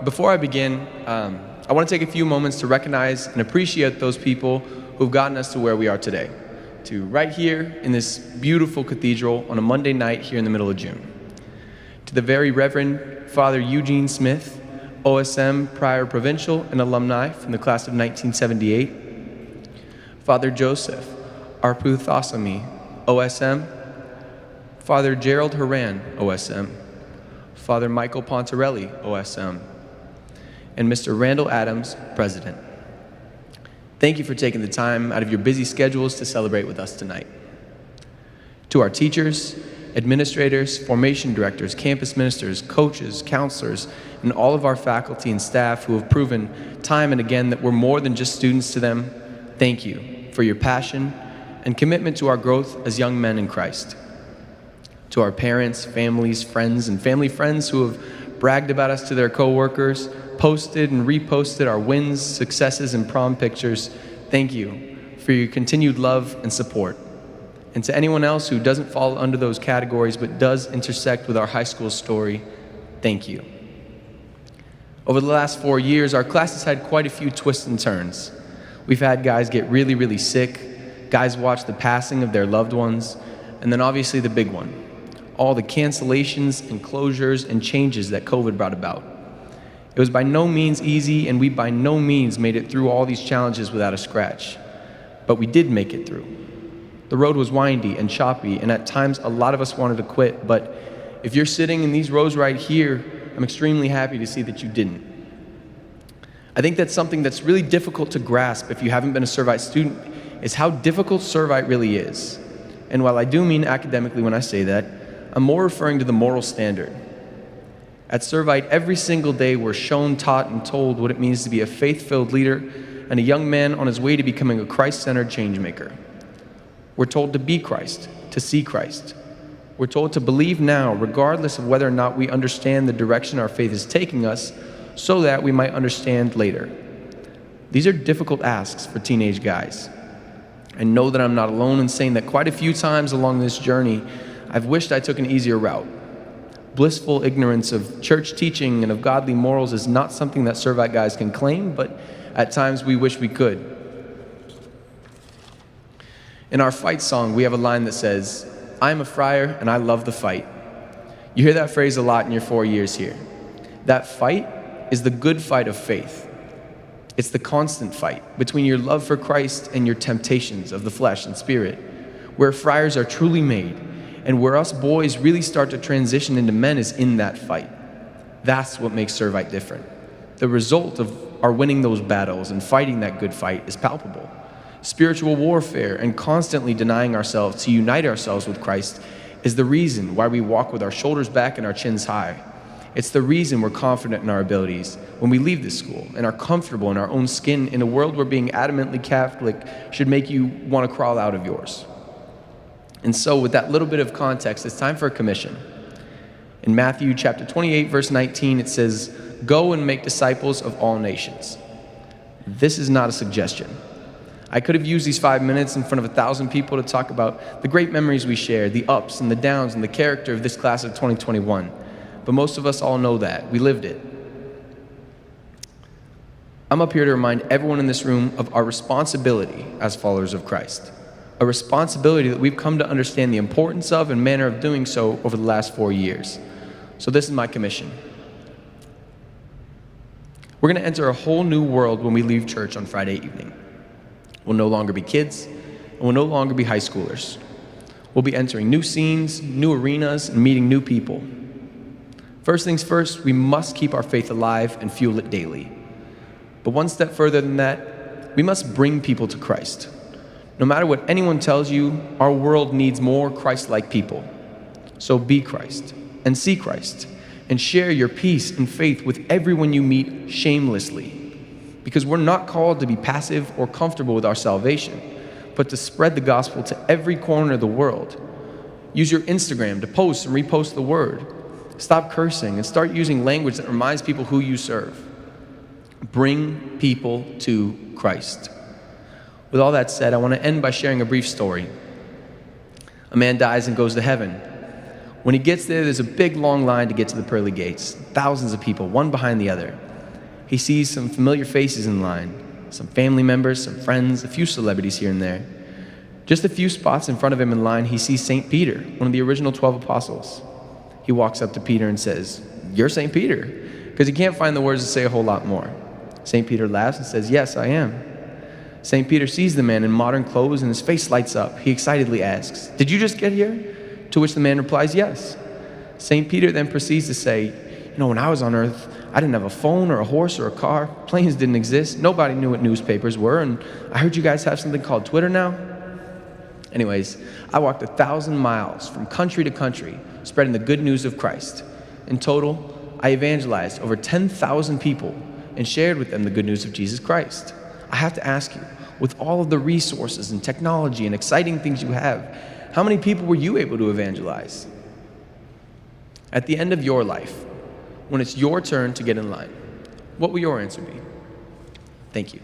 Before I begin, I want to take a few moments to recognize and appreciate those people who've gotten us to where we are today, to right here in this beautiful cathedral on a Monday night here in the middle of June. To the very Reverend Father Eugene Smith, OSM Prior Provincial and alumni from the class of 1978, Father Joseph Arputhasamy, OSM, Father Gerald Haran, OSM, Father Michael Pontarelli, OSM, and Mr. Randall Adams, President. Thank you for taking the time out of your busy schedules to celebrate with us tonight. To our teachers, administrators, formation directors, campus ministers, coaches, counselors, and all of our faculty and staff who have proven time and again that we're more than just students to them, thank you for your passion and commitment to our growth as young men in Christ. To our parents, families, friends, and family friends who have bragged about us to their coworkers, posted and reposted our wins, successes, and prom pictures, thank you for your continued love and support. And to anyone else who doesn't fall under those categories but does intersect with our high school story, thank you. Over the last 4 years, our class has had quite a few twists and turns. We've had guys get really, really sick, guys watch the passing of their loved ones, and then obviously the big one, all the cancellations and closures and changes that COVID brought about. It was by no means easy, and we by no means made it through all these challenges without a scratch. But we did make it through. The road was windy and choppy, and at times a lot of us wanted to quit, but if you're sitting in these rows right here, I'm extremely happy to see that you didn't. I think that's something that's really difficult to grasp if you haven't been a Servite student, is how difficult Servite really is. And while I do mean academically when I say that, I'm more referring to the moral standard. At Servite, every single day we're shown, taught, and told what it means to be a faith-filled leader and a young man on his way to becoming a Christ-centered changemaker. We're told to be Christ, to see Christ. We're told to believe now, regardless of whether or not we understand the direction our faith is taking us, so that we might understand later. These are difficult asks for teenage guys. I know that I'm not alone in saying that quite a few times along this journey, I've wished I took an easier route. Blissful ignorance of church teaching and of godly morals is not something that Servite guys can claim, but at times we wish we could. In our fight song, we have a line that says, "I am a friar and I love the fight." You hear that phrase a lot in your 4 years here. That fight is the good fight of faith. It's the constant fight between your love for Christ and your temptations of the flesh and spirit, where friars are truly made, and where us boys really start to transition into men is in that fight. That's what makes Servite different. The result of our winning those battles and fighting that good fight is palpable. Spiritual warfare and constantly denying ourselves to unite ourselves with Christ is the reason why we walk with our shoulders back and our chins high. It's the reason we're confident in our abilities when we leave this school and are comfortable in our own skin in a world where being adamantly Catholic should make you want to crawl out of yours. And so with that little bit of context, it's time for a commission. In Matthew chapter 28, verse 19, it says, "Go and make disciples of all nations." This is not a suggestion. I could have used these 5 minutes in front of 1,000 people to talk about the great memories we shared, the ups and the downs, and the character of this class of 2021. But most of us all know that. We lived it. I'm up here to remind everyone in this room of our responsibility as followers of Christ. A responsibility that we've come to understand the importance of and manner of doing so over the last 4 years. So this is my commission. We're going to enter a whole new world when we leave church on Friday evening. We'll no longer be kids, and we'll no longer be high schoolers. We'll be entering new scenes, new arenas, and meeting new people. First things first, we must keep our faith alive and fuel it daily. But one step further than that, we must bring people to Christ. No matter what anyone tells you, our world needs more Christ-like people. So be Christ and see Christ and share your peace and faith with everyone you meet shamelessly. Because we're not called to be passive or comfortable with our salvation, but to spread the gospel to every corner of the world. Use your Instagram to post and repost the word. Stop cursing and start using language that reminds people who you serve. Bring people to Christ. With all that said, I want to end by sharing a brief story. A man dies and goes to heaven. When he gets there, there's a big long line to get to the pearly gates. Thousands of people, one behind the other. He sees some familiar faces in line, some family members, some friends, a few celebrities here and there. Just a few spots in front of him in line, he sees St. Peter, one of the original 12 apostles. He walks up to Peter and says, "You're St. Peter," because he can't find the words to say a whole lot more. St. Peter laughs and says, "Yes, I am." St. Peter sees the man in modern clothes and his face lights up. He excitedly asks, "Did you just get here?" To which the man replies, "Yes." St. Peter then proceeds to say, when I was on earth, I didn't have a phone or a horse or a car. Planes didn't exist. Nobody knew what newspapers were. And I heard you guys have something called Twitter now. Anyways, I walked 1,000 miles from country to country, spreading the good news of Christ. In total, I evangelized over 10,000 people and shared with them the good news of Jesus Christ. I have to ask you, with all of the resources and technology and exciting things you have, how many people were you able to evangelize? At the end of your life, when it's your turn to get in line, what will your answer be? Thank you.